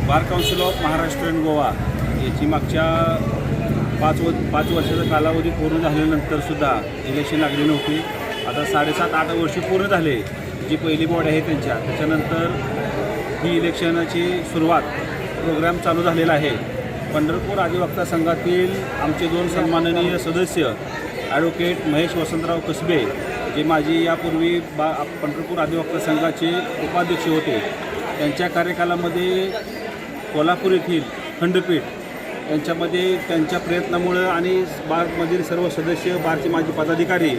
Bar council of Maharashtra and Goa याची मागच्या पाच वर्षाचा कालावधी पूर्ण झाल्यानंतरसुद्धा इलेक्शन लागली नव्हती. आता 7.5-8 वर्षे पूर्ण झाले जी पहिली बॉडी आहे त्याच्यानंतर ही इलेक्शनाची सुरुवात प्रोग्राम चालू झालेला आहे. पंढरपूर अधिवक्ता संघातील आमचे 2 सन्माननीय सदस्य ॲडव्होकेट महेश वसंतराव कसबे जे माझी यापूर्वी पंढरपूर अधिवक्ता संघाचे उपाध्यक्ष होते, त्यांच्या कार्यकालामध्ये कोल्हापूर येथील खंडपीठ यांच्यामध्ये त्यांच्या प्रयत्नामुळं आणि बारमधील सर्व सदस्य, बारचे माजी पदाधिकारी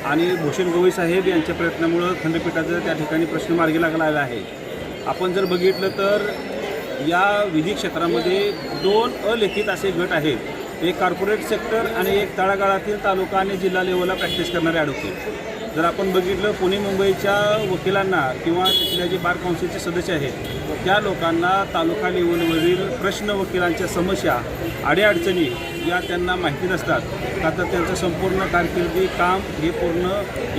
आणि भूषण गवई साहेब यांच्या प्रयत्नामुळं खंडपीठाचा त्या ठिकाणी प्रश्न मार्गी लागलेला आहे. आपण जर बघितलं तर या विधी क्षेत्रामध्ये 2 अलिखित असे गट आहेत, एक कॉर्पोरेट सेक्टर आणि एक तळागाळातील तालुका आणि जिल्हा लेवलला प्रॅक्टिस करणारे ॲडव्होकेट. जर आपण बघितलं पुणे मुंबईच्या वकिलांना किंवा तिथल्या जे बार काउन्सिलचे सदस्य आहेत त्या लोकांना तालुका लेवलवरील प्रश्न, वकिलांच्या समस्या, अडीअडचणी या त्यांना माहिती नसतात. का तर त्यांचं संपूर्ण कारकिर्दी काम हे पूर्ण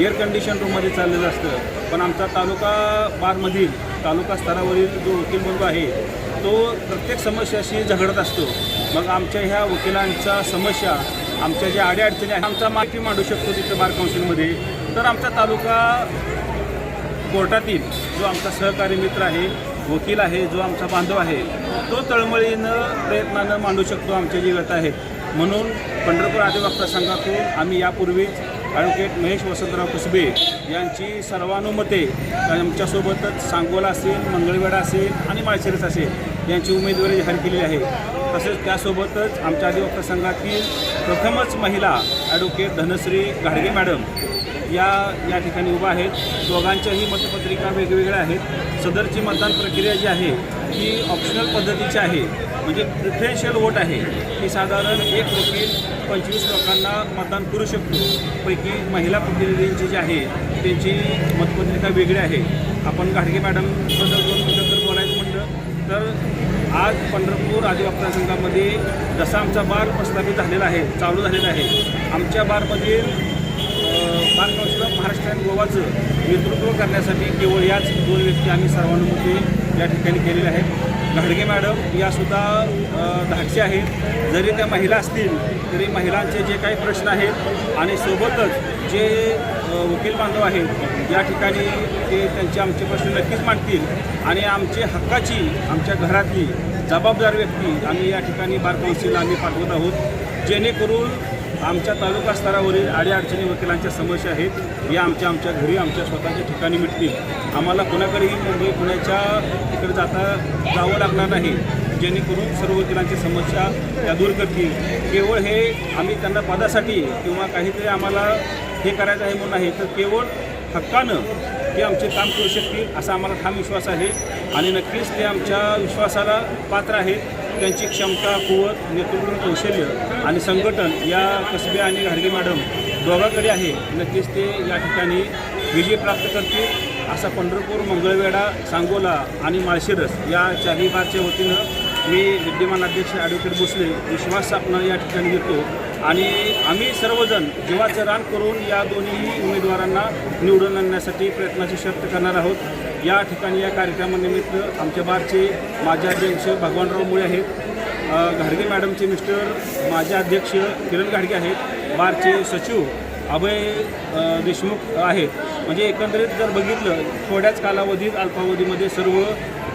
एअर कंडिशन रूममध्ये चाललेलं असतं. पण आमचा तालुका बारमधील तालुका स्तरावरील जो वकील बंधू आहे तो प्रत्येक समस्याशी झगडत असतो. मग आमच्या ह्या वकिलांच्या समस्या, आमच्या ज्या अडीअडचणी आहेत आमचा माहिती मांडू शकतो तिथं बार काउन्सिलमध्ये. तर आमचा तालुका कोर्टातील जो आमचा सहकारी मित्र आहे, वकील आहे, जो आमचा बांधव आहे, तो तळमळीनं प्रयत्नानं मांडू शकतो आमच्या जी व्यथा आहेत. म्हणून पंढरपूर अधिवक्ता संघातून आम्ही यापूर्वीच ॲडव्होकेट महेश वसंतराव कसबे यांची सर्वानुमते आमच्यासोबतच सांगोला असेल, मंगळवेढा असेल आणि माळशिरस असेल यांची उमेदवारी जाहीर केलेली आहे. तसेच त्यासोबतच आमच्या अधिवक्ता संघातील प्रथमच महिला ॲडव्होकेट धनश्री घाडगे मॅडम या ठिकाणी उभा आहेत. दोघांच्याही मतपत्रिका वेगवेगळ्या आहेत. सदरची मतदान प्रक्रिया जी आहे ही ऑप्शनल पद्धतीची आहे, म्हणजे प्रिफरेन्शियल वोट आहे की साधारण एक वकील 25 लोकांना मतदान करू शकतो. पैकी महिला प्रतिनिधींची जी आहे त्यांची मतपत्रिका वेगळी आहे. आपण घाडगे मॅडमबद्दल 2 मिनिटं जर बोलायचं म्हटलं तर आज पंढरपूर अधिवक्ता संघामध्ये जसा आमचा बार प्रस्थापित झालेला आहे, चालू झालेला आहे, आमच्या बारमधील bar council of Maharashtra and गोवाचं नेतृत्व करण्यासाठी केवळ याच 2 व्यक्ती आम्ही सर्वानुमते या ठिकाणी केलेल्या आहेत. घाडगे मॅडम यासुद्धा धाडशी आहेत. जरी त्या महिला असतील तरी महिलांचे जे काही प्रश्न आहेत आणि सोबतच जे वकील बांधव आहेत या ठिकाणी ते त्यांचे आमचे प्रश्न नक्कीच मांडतील आणि आमची हक्काची, आमच्या घरातली जबाबदार व्यक्ती आम्ही या ठिकाणी बार काउन्सिलला आम्ही पाठवत आहोत, जेणेकरून आमच्या तालुका स्तरावरील अडीअडचणी वकिलांच्या समस्या आहेत या आमच्या घरी, आमच्या स्वतःच्या ठिकाणी मिटतील. आम्हाला कोणाकडेही मुंबई पुण्याच्या तिकडे जावं लागणार नाही, जेणेकरून सर्व वकिलांची समस्या त्या दूर करतील. केवळ हे आम्ही त्यांना पदासाठी किंवा काहीतरी आम्हाला हे करायचं आहे म्हणून नाही, तर केवळ हक्कानं ते आमचे काम करू शकतील असा आम्हाला ठाम विश्वास आहे आणि नक्कीच ते आमच्या विश्वासाला पात्र आहेत. त्यांची क्षमता, कुवत, नेतृत्व कौशल्य आणि संघटन या कसबे आणि घाडगे मॅडम दोघांकडे आहे. नक्कीच ते या ठिकाणी विजय प्राप्त करतील असा पंढरपूर, मंगळवेढा, सांगोला आणि माळशिरस या 4ही बारच्या वतीनं मी विद्यमान अध्यक्ष ॲडव्होकेट भोसले विश्वास स्थापना या ठिकाणी घेतो आणि आम्ही सर्वजण जीवाचं रान करून या दोन्ही उमेदवारांना निवडून आणण्यासाठी प्रयत्नाची शर्त करणार आहोत. या ठिकाणी या कार्यक्रमानिमित्त आमच्या बारचे माजी अध्यक्ष भगवानराव मुळे आहेत, घाडगे मॅडमचे मिस्टर माजी अध्यक्ष किरण घाडगे आहेत, बारचे सचिव अभय देशमुख आहेत. म्हणजे एकंदरीत जर बघितलं थोड्याच कालावधीत, अल्पावधीमध्ये सर्व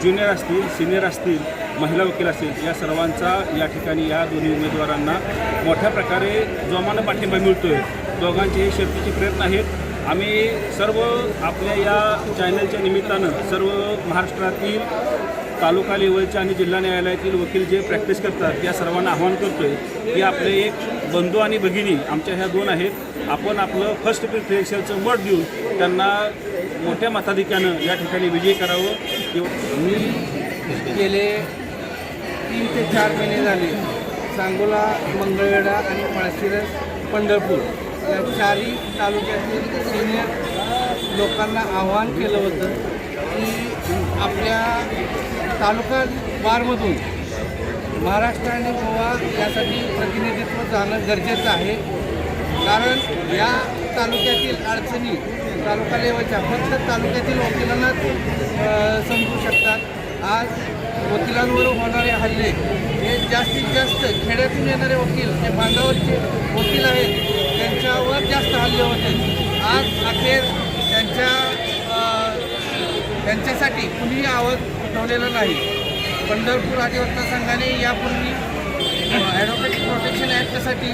ज्युनियर असतील, सिनियर असतील, महिला वकील असतील या सर्वांचा या ठिकाणी या दोन्ही उमेदवारांना मोठ्या प्रकारे जोमानं पाठिंबा मिळतो आहे. दोघांचेही शर्तीचे प्रयत्न आहेत. आम्ही सर्व आपल्या या चॅनलच्या निमित्तानं सर्व महाराष्ट्रातील तालुका लेवलचे आणि जिल्हा न्यायालयातील वकील जे प्रॅक्टिस करतात या सर्वांना आवाहन करतो आहे की आपले एक बंधू आणि भगिनी आमच्या ह्या 2 आहेत, आपण आपलं फर्स्ट प्रिफरेन्शियलचं मत देऊन त्यांना मोठ्या मताधिक्यानं या ठिकाणी विजयी करावं. मी गेले 3 ते 4 महिने झाले सांगोला, मंगळवेढा आणि माळशिरस, पंढरपूर या 4ही तालुक्यातील सिनियर लोकांना आवाहन केलं होतं की आपल्या तालुका बारमधून महाराष्ट्र आणि गोवा यासाठी प्रतिनिधित्व जाणं गरजेचं आहे. कारण या तालुक्यातील अडचणी तालुका लेवलच्या फक्त तालुक्यातील वकिलांनाच समजू शकतात. आज वकिलांवर होणारे हल्ले हे जास्तीत जास्त खेड्यातून येणारे वकील जे बांधावरचे वकील आहेत त्यांच्यावर जास्त हल्ले होते. आज अखेर त्यांच्यासाठी कुणीही आवाज उठवलेला नाही. पंढरपूर आदिवासी संघाने यापूर्वी ॲडव्होकेट प्रोटेक्शन ॲक्टसाठी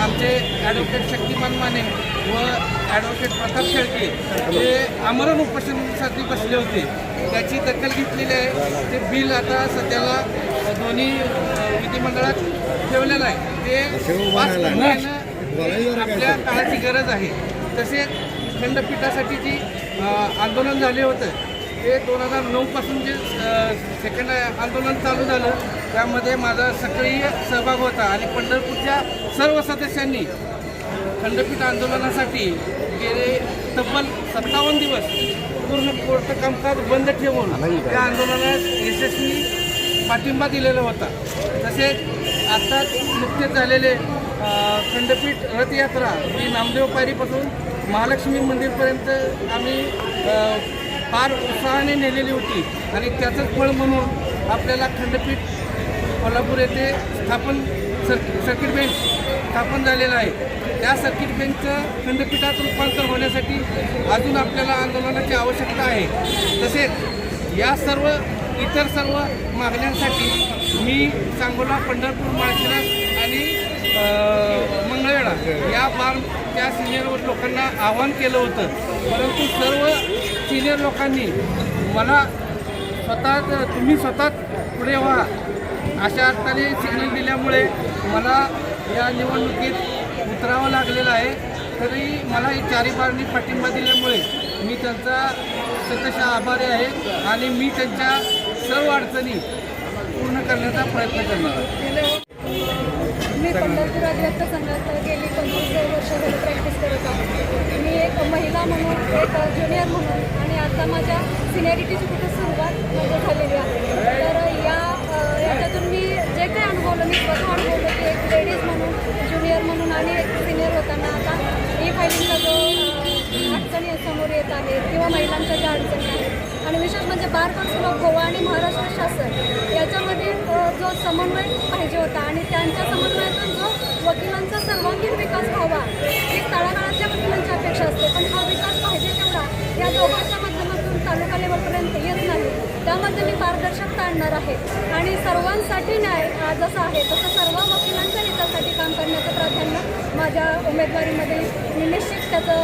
आमचे ॲडव्होकेट शक्तिमान माने व ॲडव्होकेट प्रताप शेळके हे आमरण उपोषणासाठी बसले होते. त्याची दखल घेतलेली आहे. ते बिल आता सध्याला दोन्ही विधिमंडळात ठेवलेलं आहे. ते पास करण्यानं आपल्या काळाची गरज आहे. तसेच खंडपीठासाठी जी आंदोलन झाले होतं ते 2009पासून जे सेकंड आंदोलन चालू झालं त्यामध्ये माझा सक्रिय सहभाग होता आणि पंढरपूरच्या सर्व सदस्यांनी खंडपीठ आंदोलनासाठी गेले तब्बल 57 दिवस पूर्ण कोर्ट कामकाज बंद ठेवून त्या आंदोलनास यशस्वी पाठिंबा दिलेला होता. तसेच आत्ताच नुकतेच झालेले खंडपीठ रथयात्रा ही नामदेव पायरीपासून महालक्ष्मी मंदिरपर्यंत आम्ही फार उत्साहाने नेलेली होती आणि त्याचंच फळ म्हणून आपल्याला खंडपीठ कोल्हापूर येथे सर्किट बेंच स्थापन झालेलं आहे. त्या सर्किट बेंचचं खंडपीठात रूपांतर होण्यासाठी अजून आपल्याला आंदोलनाची आवश्यकता आहे. तसेच या इतर सर्व मागण्यांसाठी मी सांगोला, पंढरपूर, माळशिरस आणि मंगळवेढा या त्या सिनियर लोकांना आवाहन केलं होतं. परंतु सर्व सिनियर लोकांनी मला तुम्ही स्वतः पुढे व्हा अशा अर्थाने सिग्नल दिल्यामुळे मला या निवडणुकीत उतरावं लागलेलं आहे. तरी मला ही चारी बारनी पाठिंबा दिल्यामुळे मी त्यांचा सतत आभारी आहे आणि मी त्यांच्या सर्व अडचणी पूर्ण करण्याचा प्रयत्न करणार आहे. मी पंढरपूर आदिवासी संघात गेली 25 वर्ष झाली प्रॅक्टिस करत आहे. मी एक महिला म्हणून, एक ज्युनियर म्हणून आणि आता माझ्या सिनियरिटीची कुठे सुरुवात झालेली आहे. तर याच्यातून मी जे काही अनुभवलं, मी स्वतः अनुभवलं की एक लेडीज म्हणून, ज्युनियर म्हणून आणि एक सिनियर होताना आता ई फायलिंगचा जो अडचणी समोर येत आहेत किंवा महिलांच्या ज्या अडचणी आहेत आणि विशेष म्हणजे बार काउन्सिल ऑफ गोवा आणि महाराष्ट्र शासन याच्यामध्ये जो समन्वय पाहिजे होता आणि त्यांच्या समन्वयातून जो वकिलांचा सर्वांगीण विकास व्हावा ही तळागाळातल्या वकिलांची अपेक्षा असते. पण हा विकास पाहिजे तेवढा या दोघांच्या माध्यमातून तालुका लेवलपर्यंत येत नाही. त्यामध्ये मी पारदर्शकता आणणार आहे आणि सर्वांसाठी न्याय जसा आहे तसं सर्व वकिलांच्या हितासाठी काम करण्याचं प्राधान्य माझ्या उमेदवारीमध्ये मी निश्चित त्याचं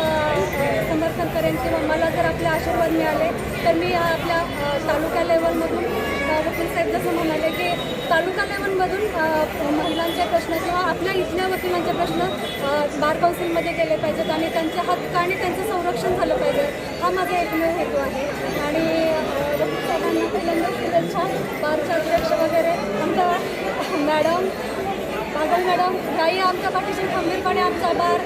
समर्थन करेन. किंवा मला जर आपले आशीर्वाद मिळाले तर मी आपल्या तालुका लेवलमधून वकील साहेब जसं म्हणाले की तालुका लेवलमधून महिलांचे प्रश्न किंवा आपल्या इथल्या वकिलांचे प्रश्न बार काउन्सिलमध्ये गेले पाहिजेत आणि त्यांचे हक्क आणि त्यांचं संरक्षण झालं पाहिजे हा माझा एकमेव हेतू आहे. आणि वकील साहेबांना पहिल्यांदा शुभेच्छा. बारच्या अध्यक्ष वगैरे आमच्या मॅडम कागल मॅडम याही आमच्या पाठीशी खंबीरपणे आमचा बार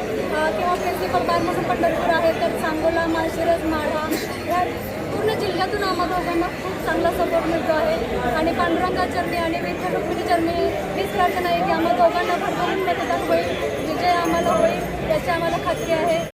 किंवा प्रिन्सिपल बार म्हणून पंढरपूर आहे तर सांगोला, माळशिरस, माढा या पूर्ण जिल्ह्यातून आम्हा दोघांना खूप चांगला सपोर्ट मिळतो आहे. आणि पांडुरंगाचरणी आणि विठ्ठल रुक्मिणीचरणी हीच प्रार्थना आहे की आम्हा दोघांना भरभरून मतदान होईल, विजय आम्हाला होईल याची आम्हाला खात्री आहे.